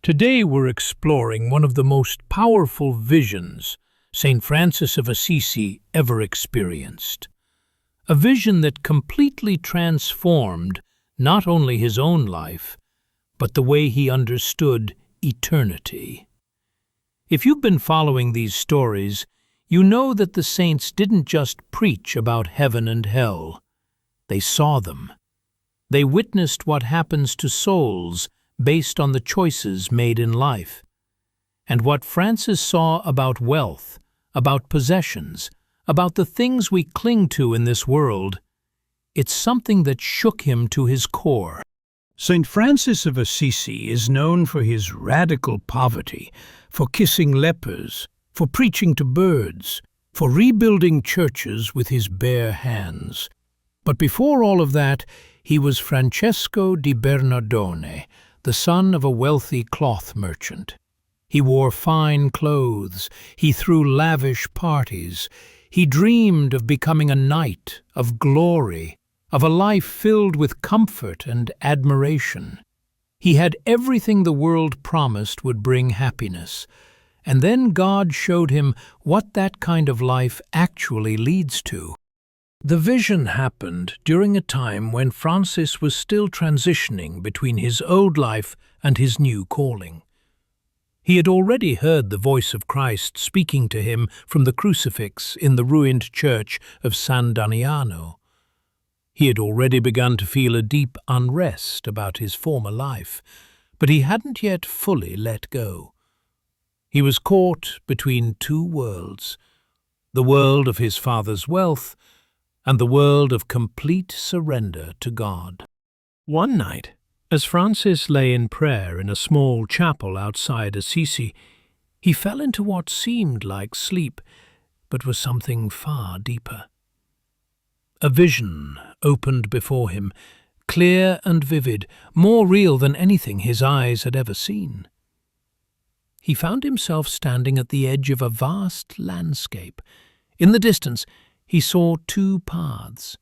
Today we're exploring one of the most powerful visions Saint Francis of Assisi ever experienced. A vision that completely transformed not only his own life, but the way he understood eternity. If you've been following these stories, you know that the saints didn't just preach about heaven and hell. They saw them. They witnessed what happens to souls based on the choices made in life. And what Francis saw about wealth, about possessions, about the things we cling to in this world, it's something that shook him to his core. Saint Francis of Assisi is known for his radical poverty, for kissing lepers, for preaching to birds, for rebuilding churches with his bare hands. But before all of that, he was Francesco di Bernardone, the son of a wealthy cloth merchant. He wore fine clothes, he threw lavish parties, he dreamed of becoming a knight, of glory, of a life filled with comfort and admiration. He had everything the world promised would bring happiness, and then God showed him what that kind of life actually leads to. The vision happened during a time when Francis was still transitioning between his old life and his new calling. He had already heard the voice of Christ speaking to him from the crucifix in the ruined church of San Damiano. He had already begun to feel a deep unrest about his former life, but he hadn't yet fully let go. He was caught between two worlds, the world of his father's wealth and the world of complete surrender to God. One night, as Francis lay in prayer in a small chapel outside Assisi, he fell into what seemed like sleep, but was something far deeper. A vision opened before him, clear and vivid, more real than anything his eyes had ever seen. He found himself standing at the edge of a vast landscape. In the distance, he saw two paths.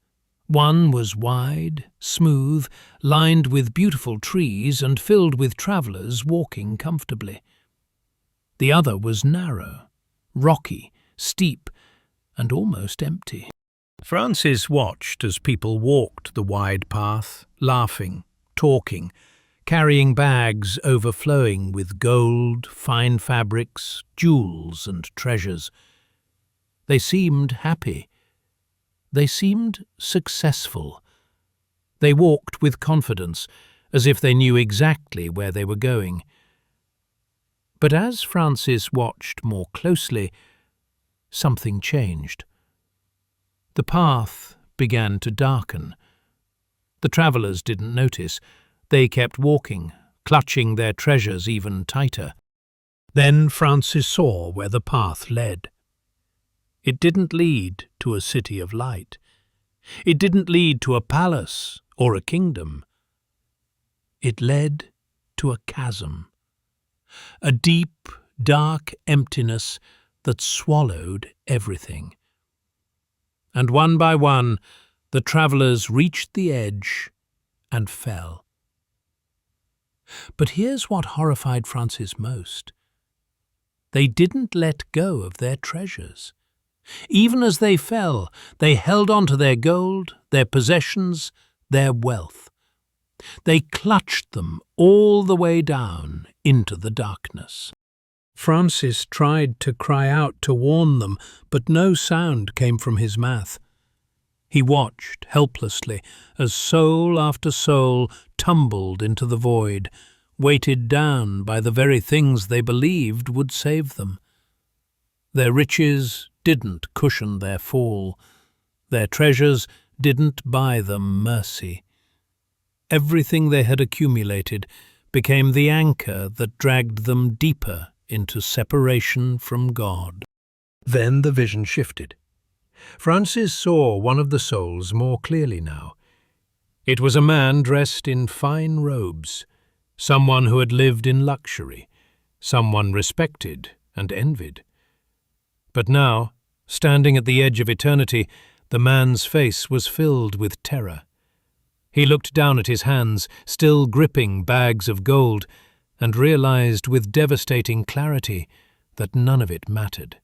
One was wide, smooth, lined with beautiful trees and filled with travellers walking comfortably. The other was narrow, rocky, steep, and almost empty. Francis watched as people walked the wide path, laughing, talking, carrying bags overflowing with gold, fine fabrics, jewels, and treasures. They seemed happy. They seemed successful. They walked with confidence, as if they knew exactly where they were going. But as Francis watched more closely, something changed. The path began to darken. The travellers didn't notice. They kept walking, clutching their treasures even tighter. Then Francis saw where the path led. It didn't lead to a city of light. It didn't lead to a palace or a kingdom. It led to a chasm, a deep, dark emptiness that swallowed everything. And one by one, the travellers reached the edge and fell. But here's what horrified Francis most. They didn't let go of their treasures. Even as they fell, they held on to their gold, their possessions, their wealth. They clutched them all the way down into the darkness. Francis tried to cry out to warn them, but no sound came from his mouth. He watched helplessly as soul after soul tumbled into the void, weighted down by the very things they believed would save them. Their riches didn't cushion their fall. Their treasures didn't buy them mercy. Everything they had accumulated became the anchor that dragged them deeper into separation from God. Then the vision shifted. Francis saw one of the souls more clearly now. It was a man dressed in fine robes, someone who had lived in luxury, someone respected and envied. But now, standing at the edge of eternity, the man's face was filled with terror. He looked down at his hands, still gripping bags of gold, and realized with devastating clarity that none of it mattered.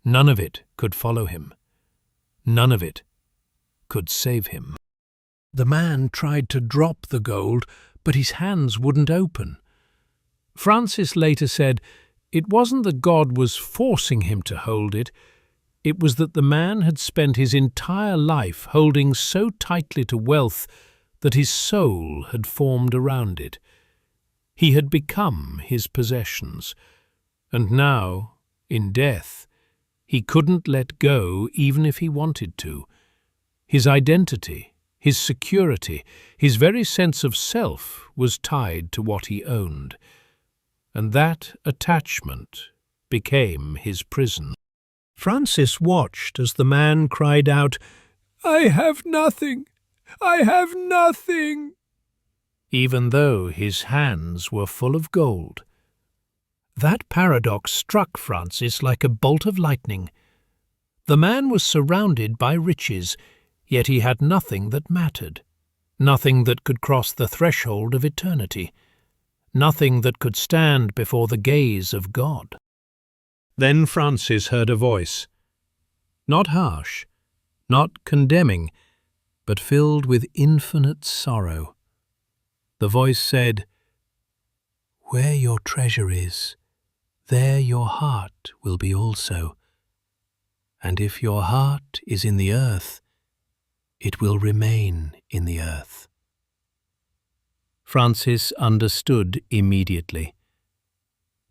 None of it could follow him. None of it could save him. The man tried to drop the gold, but his hands wouldn't open. Francis later said it wasn't that God was forcing him to hold it, it was that the man had spent his entire life holding so tightly to wealth that his soul had formed around it. He had become his possessions, and now, in death, he couldn't let go even if he wanted to. His identity, his security, his very sense of self was tied to what he owned, and that attachment became his prison. Francis watched as the man cried out, "I have nothing! I have nothing!" even though his hands were full of gold. That paradox struck Francis like a bolt of lightning. The man was surrounded by riches, yet he had nothing that mattered, nothing that could cross the threshold of eternity, nothing that could stand before the gaze of God. Then Francis heard a voice, not harsh, not condemning, but filled with infinite sorrow. The voice said, "Where your treasure is, there your heart will be also. And if your heart is in the earth, it will remain in the earth." Francis understood immediately.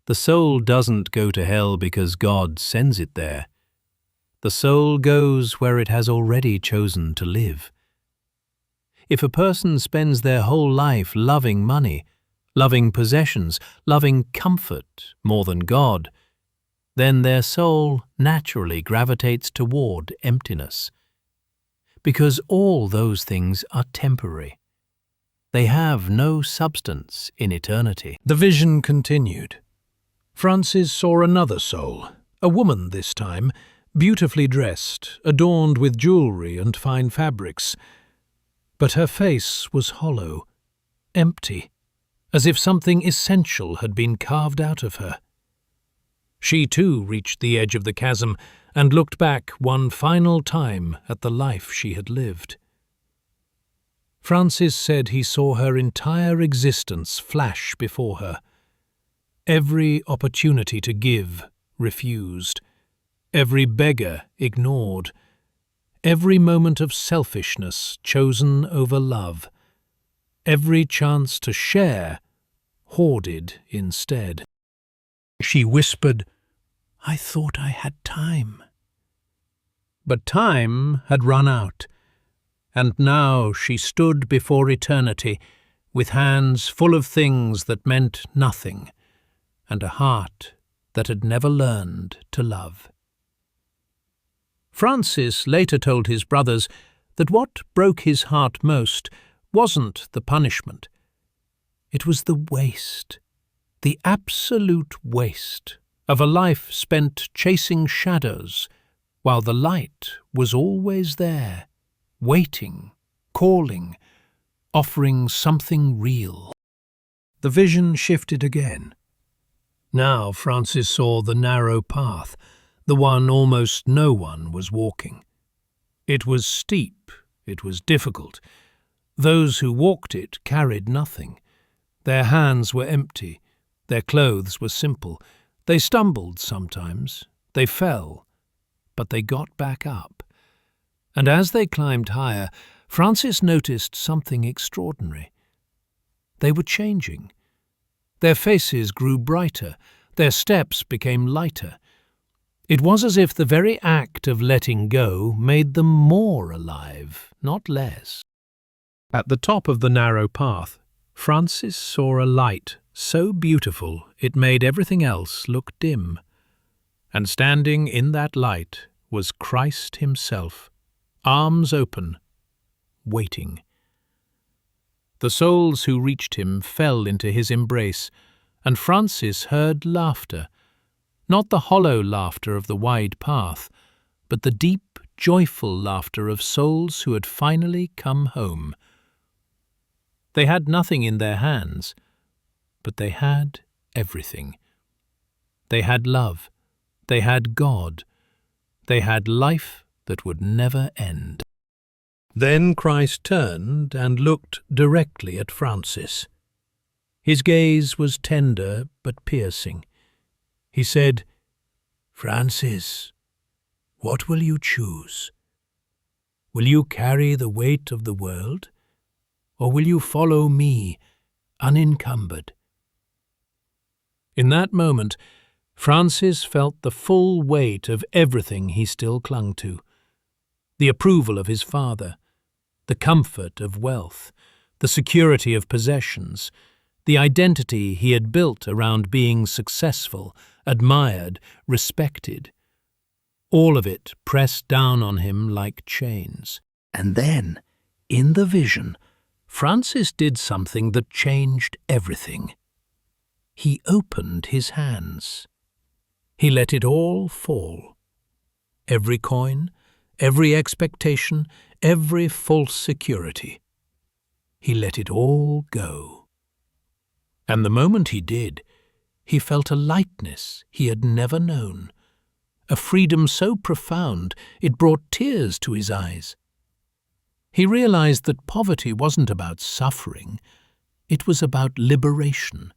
The soul doesn't go to hell because God sends it there. The soul goes where it has already chosen to live. If a person spends their whole life loving money, loving possessions, loving comfort more than God, then their soul naturally gravitates toward emptiness. Because all those things are temporary. They have no substance in eternity. The vision continued. Francis saw another soul, a woman this time, beautifully dressed, adorned with jewelry and fine fabrics. But her face was hollow, empty, as if something essential had been carved out of her. She too reached the edge of the chasm and looked back one final time at the life she had lived. Francis said he saw her entire existence flash before her. Every opportunity to give refused, every beggar ignored, every moment of selfishness chosen over love, every chance to share hoarded instead. She whispered, "I thought I had time." But time had run out, and now she stood before eternity with hands full of things that meant nothing and a heart that had never learned to love. Francis later told his brothers that what broke his heart most wasn't the punishment. It was the waste, the absolute waste of a life spent chasing shadows while the light was always there, waiting, calling, offering something real. The vision shifted again. Now Francis saw the narrow path, the one almost no one was walking. It was steep, it was difficult. Those who walked it carried nothing. Their hands were empty, their clothes were simple. They stumbled sometimes, they fell, but they got back up. And as they climbed higher, Francis noticed something extraordinary. They were changing. Their faces grew brighter, their steps became lighter. It was as if the very act of letting go made them more alive, not less. At the top of the narrow path, Francis saw a light so beautiful it made everything else look dim. And standing in that light was Christ himself, arms open, waiting. The souls who reached him fell into his embrace, and Francis heard laughter, not the hollow laughter of the wide path, but the deep, joyful laughter of souls who had finally come home. They had nothing in their hands, but they had everything. They had love, they had God, they had life that would never end. Then Christ turned and looked directly at Francis. His gaze was tender but piercing. He said, "Francis, what will you choose? Will you carry the weight of the world, or will you follow me, unencumbered?" In that moment, Francis felt the full weight of everything he still clung to. The approval of his father, the comfort of wealth, the security of possessions, the identity he had built around being successful, admired, respected. All of it pressed down on him like chains. And then, in the vision, Francis did something that changed everything. He opened his hands. He let it all fall. Every coin, every expectation, every false security. He let it all go. And the moment he did, he felt a lightness he had never known, a freedom so profound it brought tears to his eyes. He realized that poverty wasn't about suffering, it was about liberation.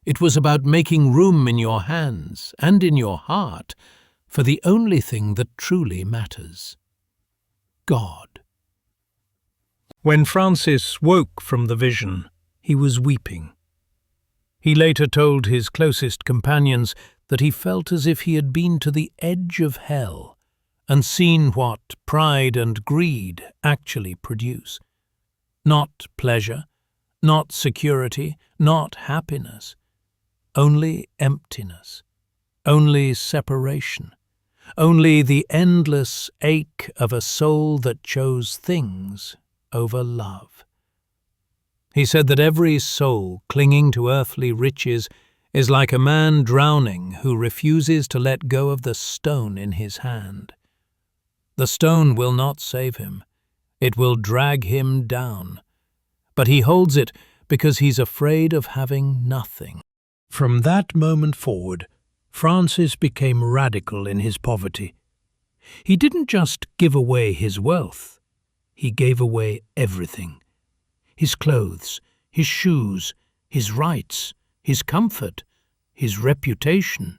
It was about making room in your hands and in your heart for the only thing that truly matters: God. When Francis woke from the vision, he was weeping. He later told his closest companions that he felt as if he had been to the edge of hell and seen what pride and greed actually produce. Not pleasure, not security, not happiness. Only emptiness, only separation, only the endless ache of a soul that chose things over love. He said that every soul clinging to earthly riches is like a man drowning who refuses to let go of the stone in his hand. The stone will not save him. It will drag him down. But he holds it because he's afraid of having nothing. From that moment forward, Francis became radical in his poverty. He didn't just give away his wealth, he gave away everything. His clothes, his shoes, his rights, his comfort, his reputation.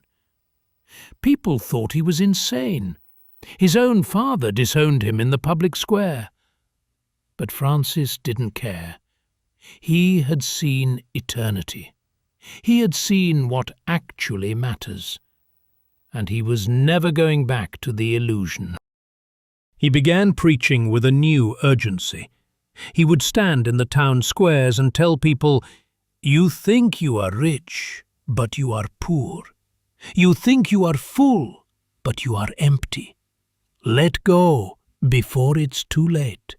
People thought he was insane. His own father disowned him in the public square. But Francis didn't care. He had seen eternity. He had seen what actually matters. And he was never going back to the illusion. He began preaching with a new urgency. He would stand in the town squares and tell people, "You think you are rich, but you are poor. You think you are full, but you are empty. Let go before it's too late."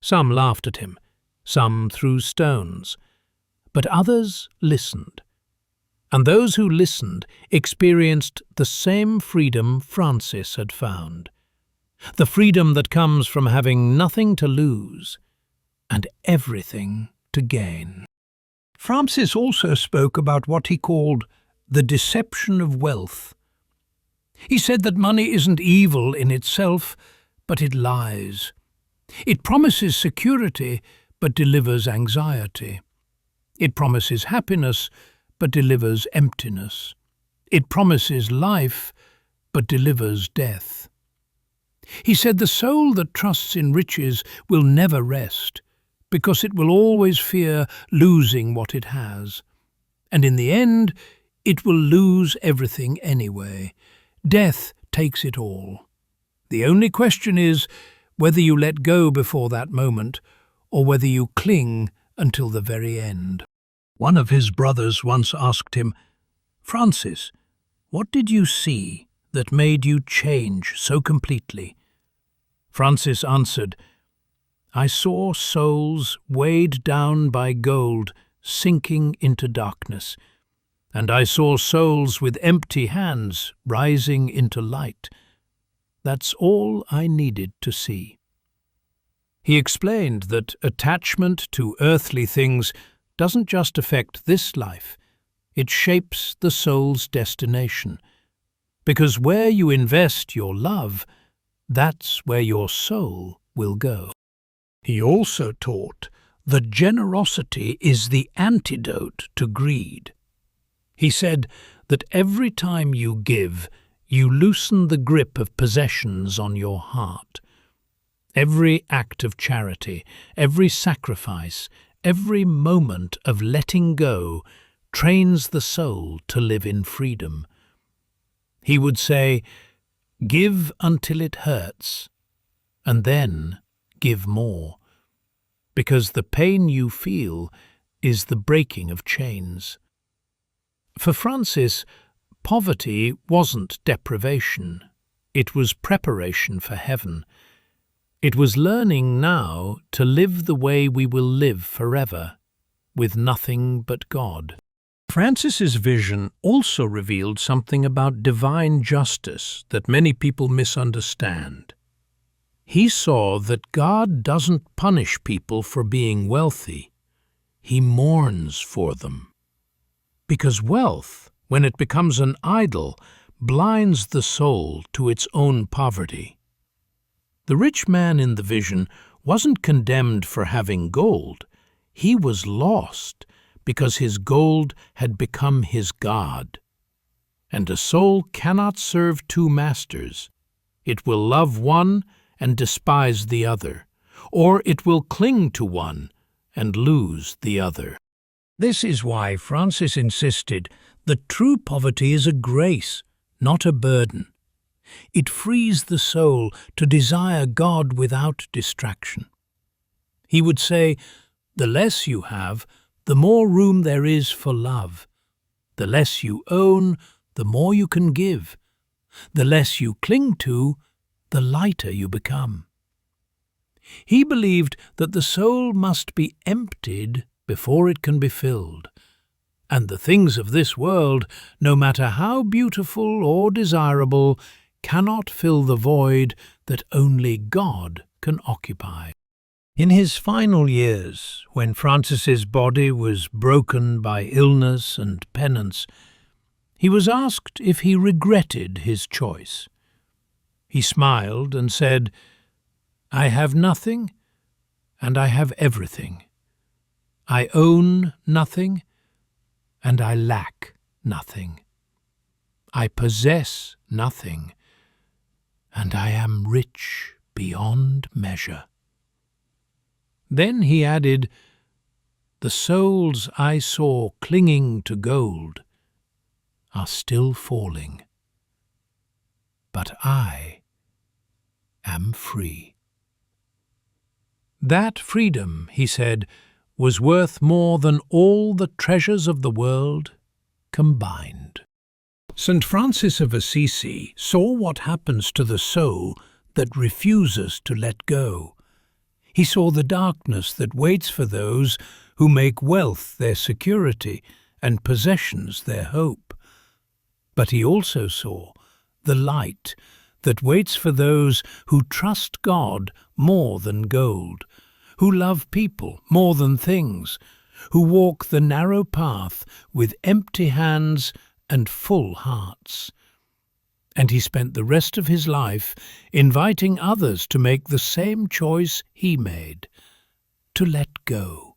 Some laughed at him, some threw stones, but others listened. And those who listened experienced the same freedom Francis had found. The freedom that comes from having nothing to lose and everything to gain. Francis also spoke about what he called the deception of wealth. He said that money isn't evil in itself, but it lies. It promises security, but delivers anxiety. It promises happiness, but delivers emptiness. It promises life, but delivers death. He said the soul that trusts in riches will never rest, because it will always fear losing what it has. And in the end, it will lose everything anyway. Death takes it all. The only question is whether you let go before that moment, or whether you cling until the very end. One of his brothers once asked him, "Francis, what did you see that made you change so completely?" Francis answered, "I saw souls weighed down by gold sinking into darkness, and I saw souls with empty hands rising into light. That's all I needed to see." He explained that attachment to earthly things doesn't just affect this life, it shapes the soul's destination. Because where you invest your love, that's where your soul will go. He also taught that generosity is the antidote to greed. He said that every time you give, you loosen the grip of possessions on your heart. Every act of charity, every sacrifice, every moment of letting go trains the soul to live in freedom. He would say, "Give until it hurts, and then give more, because the pain you feel is the breaking of chains." For Francis, poverty wasn't deprivation, it was preparation for heaven. It was learning now to live the way we will live forever, with nothing but God. Francis's vision also revealed something about divine justice that many people misunderstand. He saw that God doesn't punish people for being wealthy. He mourns for them. Because wealth, when it becomes an idol, blinds the soul to its own poverty. The rich man in the vision wasn't condemned for having gold. He was lost because his gold had become his god. And a soul cannot serve two masters. It will love one and despise the other, or it will cling to one and lose the other. This is why Francis insisted that true poverty is a grace, not a burden. It frees the soul to desire God without distraction. He would say, "The less you have, the more room there is for love. The less you own, the more you can give. The less you cling to, the lighter you become." He believed that the soul must be emptied before it can be filled. And the things of this world, no matter how beautiful or desirable, cannot fill the void that only God can occupy. In his final years, when Francis's body was broken by illness and penance, he was asked if he regretted his choice. He smiled and said, "I have nothing, and I have everything. I own nothing, and I lack nothing. I possess nothing, and I am rich beyond measure." Then he added, "The souls I saw clinging to gold are still falling, but I am free." That freedom, he said, was worth more than all the treasures of the world combined. Saint Francis of Assisi saw what happens to the soul that refuses to let go. He saw the darkness that waits for those who make wealth their security and possessions their hope. But he also saw the light that waits for those who trust God more than gold, who love people more than things, who walk the narrow path with empty hands and full hearts. And he spent the rest of his life inviting others to make the same choice he made, to let go,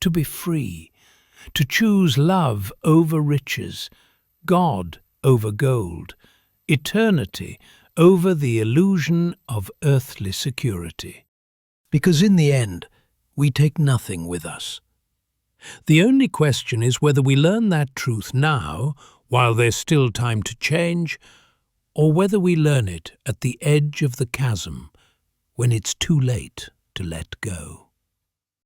to be free, to choose love over riches, God over gold, eternity over the illusion of earthly security. Because in the end, we take nothing with us. The only question is whether we learn that truth now, while there's still time to change, or whether we learn it at the edge of the chasm, when it's too late to let go.